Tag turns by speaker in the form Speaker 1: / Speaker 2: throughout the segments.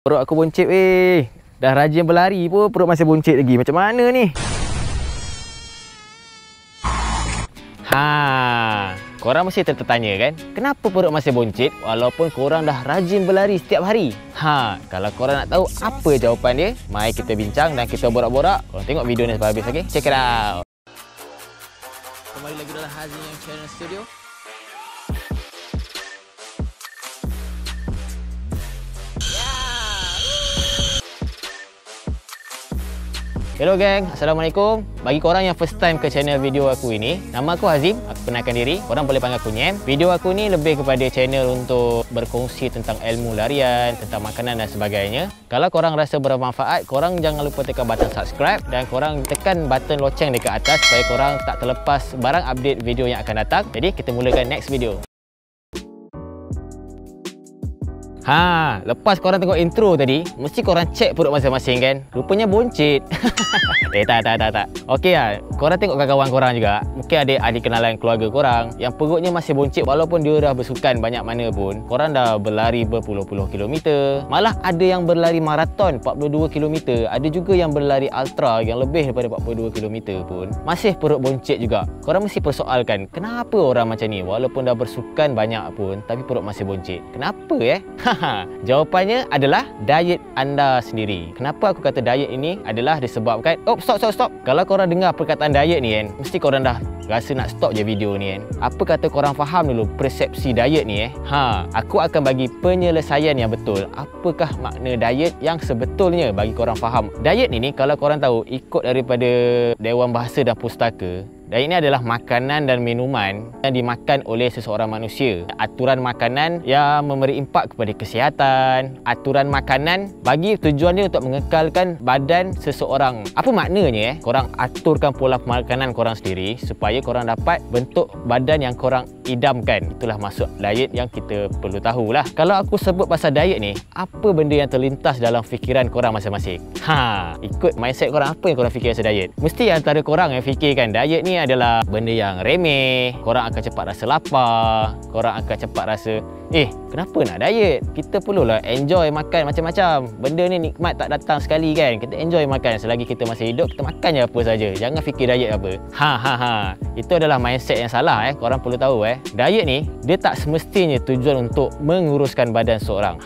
Speaker 1: Perut aku boncit weh. Dah rajin berlari pun perut masih boncit lagi. Macam mana ni? Korang mesti tertanya kan? Kenapa perut masih boncit walaupun korang dah rajin berlari setiap hari? Kalau korang nak tahu apa jawapan dia, mari kita bincang dan kita borak-borak. Korang tengok video ni sampai habis, okey? Check it out. Kembali lagi dalam Hazim yang Channel Studio. Hello gang, Assalamualaikum. Bagi korang yang first time ke channel video aku ini, nama aku Hazim, aku kenalkan diri, korang boleh panggil aku Nyem. Video aku ni lebih kepada channel untuk berkongsi tentang ilmu larian, tentang makanan dan sebagainya. Kalau korang rasa bermanfaat, korang jangan lupa tekan button subscribe dan korang tekan button loceng dekat atas supaya korang tak terlepas barang update video yang akan datang. Jadi kita mulakan next video. Lepas korang tengok intro tadi, mesti korang cek perut masing-masing kan? Rupanya boncit. Tak. Okey lah, korang tengok kawan-kawan korang juga. Mungkin ada adik kenalan keluarga korang yang perutnya masih boncit walaupun dia dah bersukan banyak mana pun. Korang dah berlari berpuluh-puluh kilometer. Malah ada yang berlari maraton 42 kilometer. Ada juga yang berlari ultra yang lebih daripada 42 kilometer pun. Masih perut boncit juga. Korang mesti persoalkan, kenapa orang macam ni walaupun dah bersukan banyak pun tapi perut masih boncit? Kenapa Jawapannya adalah diet anda sendiri. Kenapa aku kata diet ini adalah disebabkan stop. Kalau korang dengar perkataan diet ni kan, mesti korang dah rasa nak stop je video ni kan. Apa kata korang faham dulu persepsi diet ni Aku akan bagi penyelesaian yang betul. Apakah makna diet yang sebetulnya bagi korang faham. Diet ni kalau korang tahu, ikut daripada Dewan Bahasa dan Pustaka, diet ini adalah makanan dan minuman yang dimakan oleh seseorang manusia. Aturan makanan yang memberi impak kepada kesihatan. Aturan makanan bagi tujuan dia untuk mengekalkan badan seseorang. Apa maknanya Korang aturkan pola makanan korang sendiri supaya korang dapat bentuk badan yang korang idamkan. Itulah maksud diet yang kita perlu tahulah. Kalau aku sebut pasal diet ni, apa benda yang terlintas dalam fikiran korang masing-masing? Ikut mindset korang, apa yang korang fikir pasal diet? Mesti antara korang yang fikirkan diet ni adalah benda yang remeh, korang akan cepat rasa lapar, korang akan cepat rasa kenapa nak diet? Kita perlulah enjoy makan macam-macam. Benda ni nikmat tak datang sekali kan. Kita enjoy makan selagi kita masih hidup, kita makan je apa saja. Jangan fikir diet apa. Itu adalah mindset yang salah Korang perlu tahu diet ni dia tak semestinya tujuan untuk menguruskan badan seorang.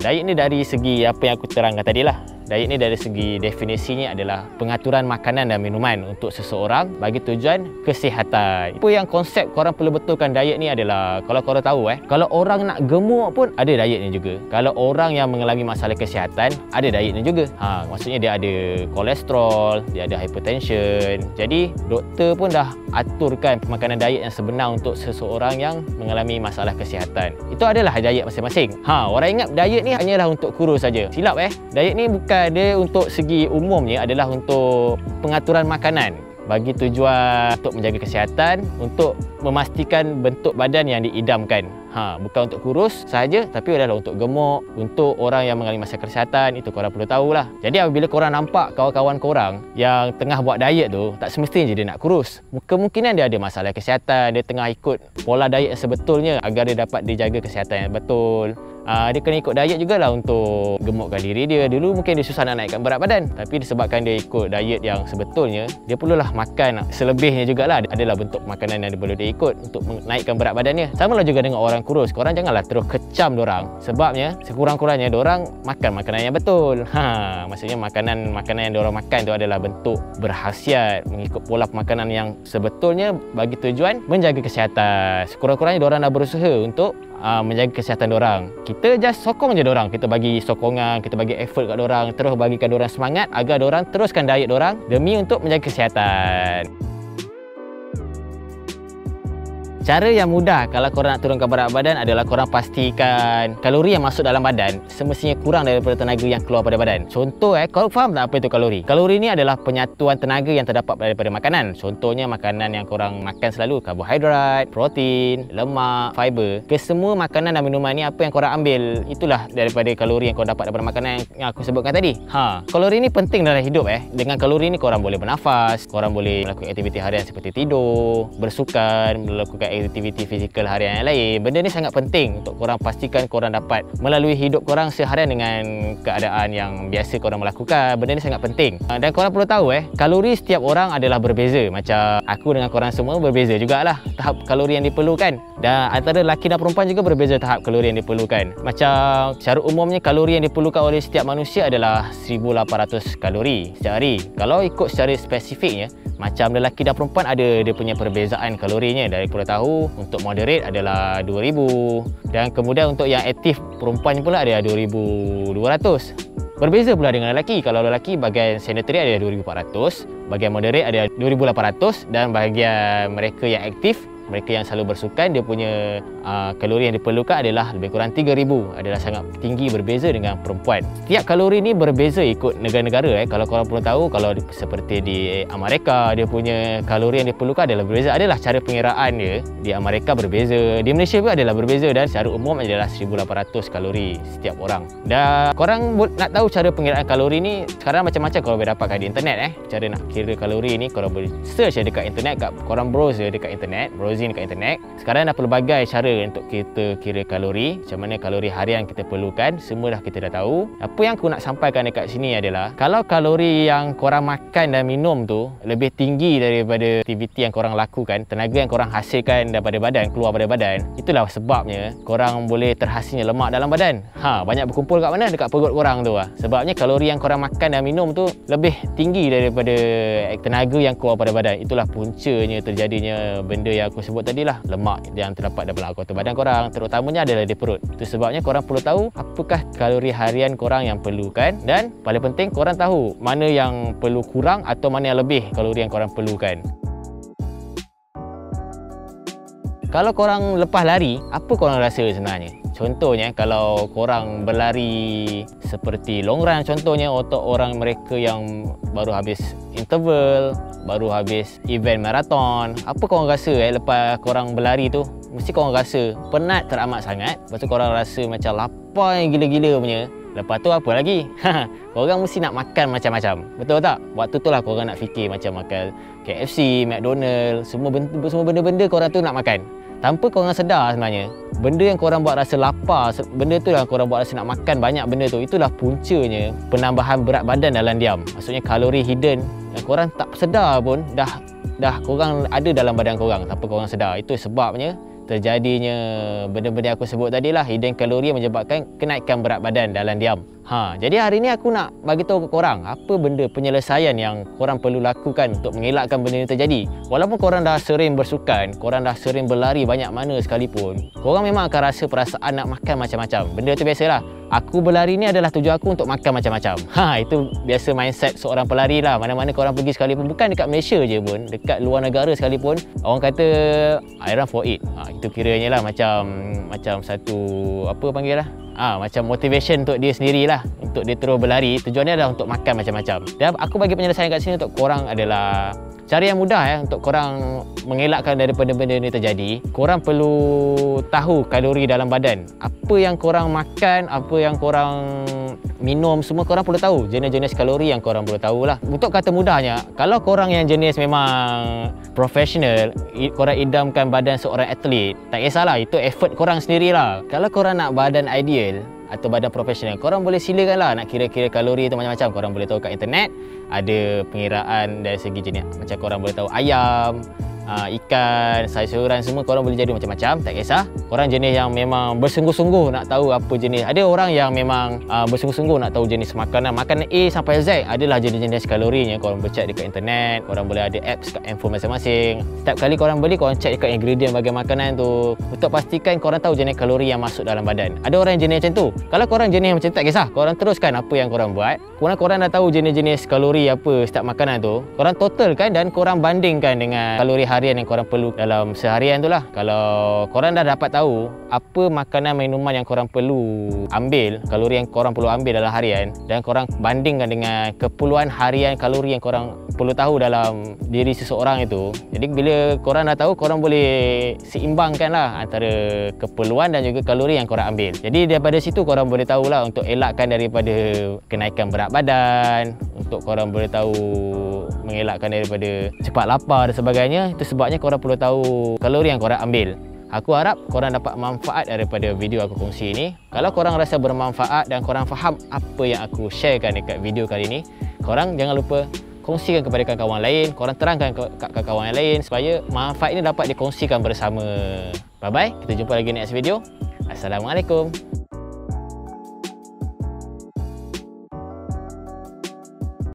Speaker 1: Diet ni dari segi apa yang aku terangkan tadi lah. Diet ni dari segi definisinya adalah pengaturan makanan dan minuman untuk seseorang bagi tujuan kesihatan. Apa yang konsep korang perlu betulkan diet ni adalah, kalau korang tahu kalau orang nak gemuk pun ada diet ni juga. Kalau orang yang mengalami masalah kesihatan, ada diet ni juga. Maksudnya dia ada kolesterol, dia ada hypertension. Jadi doktor pun dah aturkan makanan diet yang sebenar untuk seseorang yang mengalami masalah kesihatan. Itu adalah diet masing-masing. Orang ingat diet ni hanyalah untuk kurus saja. Silap Diet ni bukan dia untuk segi umumnya adalah untuk pengaturan makanan bagi tujuan untuk menjaga kesihatan, untuk memastikan bentuk badan yang diidamkan. Bukan untuk kurus sahaja, tapi adalah untuk gemuk, untuk orang yang mengalami masalah kesihatan. Itu korang perlu tahulah. Jadi apabila korang nampak kawan-kawan korang yang tengah buat diet tu, tak semestinya dia nak kurus. Kemungkinan dia ada masalah kesihatan, dia tengah ikut pola diet yang sebetulnya agar dia dapat dijaga kesihatan yang betul. Dia kena ikut diet jugalah untuk gemukkan diri dia. Dulu mungkin dia susah nak naikkan berat badan, tapi disebabkan dia ikut diet yang sebetulnya, dia perlulah makan selebihnya jugalah. Adalah bentuk makanan yang dia perlu dia ikut untuk menaikkan berat badannya. Sama lah juga dengan orang kurus. Korang janganlah terus kecam dorang. Sebabnya sekurang-kurangnya dorang makan makanan yang betul. Maksudnya makanan yang dorang makan tu adalah bentuk berkhasiat, mengikut pola makanan yang sebetulnya bagi tujuan menjaga kesihatan. Sekurang-kurangnya dorang dah berusaha untuk menjaga kesihatan dorang. Kita just sokong je dorang. Kita bagi sokongan, kita bagi effort kat dorang, terus bagikan dorang semangat agar dorang teruskan diet dorang demi untuk menjaga kesihatan. Cara yang mudah kalau korang nak turunkan berat badan adalah korang pastikan kalori yang masuk dalam badan semestinya kurang daripada tenaga yang keluar pada badan. Contoh korang faham tak apa itu kalori? Kalori ni adalah penyatuan tenaga yang terdapat daripada makanan. Contohnya makanan yang korang makan selalu, karbohidrat, protein, lemak, fiber. Kesemua makanan dan minuman ni apa yang korang ambil, itulah daripada kalori yang korang dapat daripada makanan yang aku sebutkan tadi. Kalori ni penting dalam hidup Dengan kalori ni korang boleh bernafas, korang boleh melakukan aktiviti harian seperti tidur, bersukan, melakukan aktiviti fizikal harian yang lain. Benda ni sangat penting untuk korang pastikan korang dapat melalui hidup korang seharian dengan keadaan yang biasa korang melakukan. Benda ni sangat penting. Dan korang perlu tahu kalori setiap orang adalah berbeza. Macam aku dengan korang semua berbeza jugalah tahap kalori yang diperlukan. Dan antara lelaki dan perempuan juga berbeza tahap kalori yang diperlukan. Macam secara umumnya kalori yang diperlukan oleh setiap manusia adalah 1800 kalori setiap hari. Kalau ikut secara spesifiknya, macam lelaki dan perempuan ada dia punya perbezaan kalorinya. Dari perlu tahu, untuk moderate adalah 2000, dan kemudian untuk yang aktif perempuan pula ada 2200. Berbeza pula dengan lelaki. Kalau lelaki bahagian sedentary ada 2400, bahagian moderate ada 2800, dan bahagian mereka yang aktif, mereka yang selalu bersukan, dia punya kalori yang diperlukan adalah lebih kurang 3000. Adalah sangat tinggi, berbeza dengan perempuan. Setiap kalori ni berbeza ikut negara-negara. Kalau korang perlu tahu, kalau seperti di Amerika, dia punya kalori yang diperlukan adalah berbeza. Adalah cara pengiraan dia di Amerika berbeza, di Malaysia pun adalah berbeza, dan secara umum adalah 1800 kalori setiap orang. Dan korang nak tahu cara pengiraan kalori ni, sekarang macam-macam korang boleh dapatkan di internet. Cara nak kira kalori ni korang boleh search dekat internet, korang browse dekat internet, dekat internet. Sekarang dah pelbagai cara untuk kita kira kalori. Macam mana kalori harian kita perlukan, semua dah kita dah tahu. Apa yang aku nak sampaikan dekat sini adalah, kalau kalori yang korang makan dan minum tu lebih tinggi daripada aktiviti yang korang lakukan, tenaga yang korang hasilkan daripada badan, keluar daripada badan, itulah sebabnya korang boleh terhasilnya lemak dalam badan. Banyak berkumpul kat mana? Dekat perut korang tu. Sebabnya kalori yang korang makan dan minum tu lebih tinggi daripada tenaga yang keluar daripada badan. Itulah puncanya terjadinya benda yang aku sebut tadi lah, lemak yang terdapat dalam anggota badan korang, terutamanya adalah di perut. Itu sebabnya korang perlu tahu apakah kalori harian korang yang perlukan, dan paling penting korang tahu mana yang perlu kurang atau mana yang lebih kalori yang korang perlukan. Kalau korang lepas lari, apa korang rasa sebenarnya? Contohnya, kalau korang berlari seperti long run contohnya, untuk orang mereka yang baru habis interval, baru habis event marathon, apa korang rasa lepas korang berlari tu? Mesti korang rasa penat teramat sangat. Lepas tu korang rasa macam lapar yang gila-gila punya. Lepas tu apa lagi? Korang mesti nak makan macam-macam. Betul tak? Waktu tu lah korang nak fikir macam makan KFC, McDonald, semua benda-benda korang tu nak makan. Tanpa korang sedar sebenarnya, benda yang korang buat rasa lapar, benda tu yang korang buat rasa nak makan banyak benda tu, itulah puncanya penambahan berat badan dalam diam. Maksudnya kalori hidden yang korang tak sedar pun dah korang ada dalam badan korang tanpa korang sedar. Itu sebabnya terjadinya benda-benda yang aku sebut tadi lah, hidden kalori yang menyebabkan kenaikan berat badan dalam diam. Jadi hari ni aku nak bagi tahu ke korang apa benda penyelesaian yang korang perlu lakukan untuk mengelakkan benda ini terjadi. Walaupun korang dah sering bersukan, korang dah sering berlari banyak mana sekalipun, korang memang akan rasa perasaan nak makan macam-macam. Benda tu biasalah. Aku berlari ni adalah tujuan aku untuk makan macam-macam. Itu biasa mindset seorang pelari lah. Mana-mana korang pergi sekalipun, bukan dekat Malaysia je pun, dekat luar negara sekalipun, orang kata I run for it. Itu kiranya lah macam satu apa panggil lah, macam motivation untuk dia sendirilah, untuk dia terus berlari. Tujuannya adalah untuk makan macam-macam. Dan aku bagi penyelesaian kat sini untuk korang adalah cara yang mudah untuk korang mengelakkan daripada benda ni terjadi. Korang perlu tahu kalori dalam badan. Apa yang korang makan, apa yang korang minum, semua korang perlu tahu. Jenis-jenis kalori yang korang perlu tahulah. Untuk kata mudahnya, kalau korang yang jenis memang profesional, korang idamkan badan seorang atlet, tak kisahlah, itu effort korang sendirilah. Kalau korang nak badan ideal atau badan profesional, korang boleh silakan lah nak kira-kira kalori tu macam-macam. Korang boleh tahu kat internet, ada pengiraan dari segi jenis. Macam korang boleh tahu ayam, ikan, sayur-sayuran, semua korang boleh jadi macam-macam, tak kisah. Korang jenis yang memang bersungguh-sungguh nak tahu apa jenis. Ada orang yang memang bersungguh-sungguh nak tahu jenis makanan A sampai Z, adalah jenis-jenis kalorinya. Korang boleh check dekat internet, korang boleh ada apps kat handphone masing-masing. Setiap kali korang beli, korang check dekat ingredient bagian makanan tu, untuk pastikan korang tahu jenis kalori yang masuk dalam badan. Ada orang yang jenis macam tu. Kalau korang jenis macam tu, tak kisah, korang teruskan apa yang korang buat. Korang dah tahu jenis-jenis kalori apa setiap makanan tu, korang totalkan dan korang bandingkan dengan kalori harian yang korang perlu dalam seharian tu lah. Kalau korang dah dapat tahu apa makanan minuman yang korang perlu ambil, kalori yang korang perlu ambil dalam harian, dan korang bandingkan dengan keperluan harian kalori yang korang perlu tahu dalam diri seseorang itu. Jadi bila korang dah tahu, korang boleh seimbangkan lah antara keperluan dan juga kalori yang korang ambil. Jadi daripada situ korang boleh tahulah untuk elakkan daripada kenaikan berat badan, untuk korang boleh tahu mengelakkan daripada cepat lapar dan sebagainya. Itu sebabnya korang perlu tahu kalori yang korang ambil. Aku harap korang dapat manfaat daripada video aku kongsi ini. Kalau korang rasa bermanfaat dan korang faham apa yang aku sharekan dekat video kali ini, korang jangan lupa kongsikan kepada kawan-kawan lain. Korang terangkan ke kawan-kawan yang lain supaya manfaat ini dapat dikongsikan bersama. Bye-bye. Kita jumpa lagi next video. Assalamualaikum.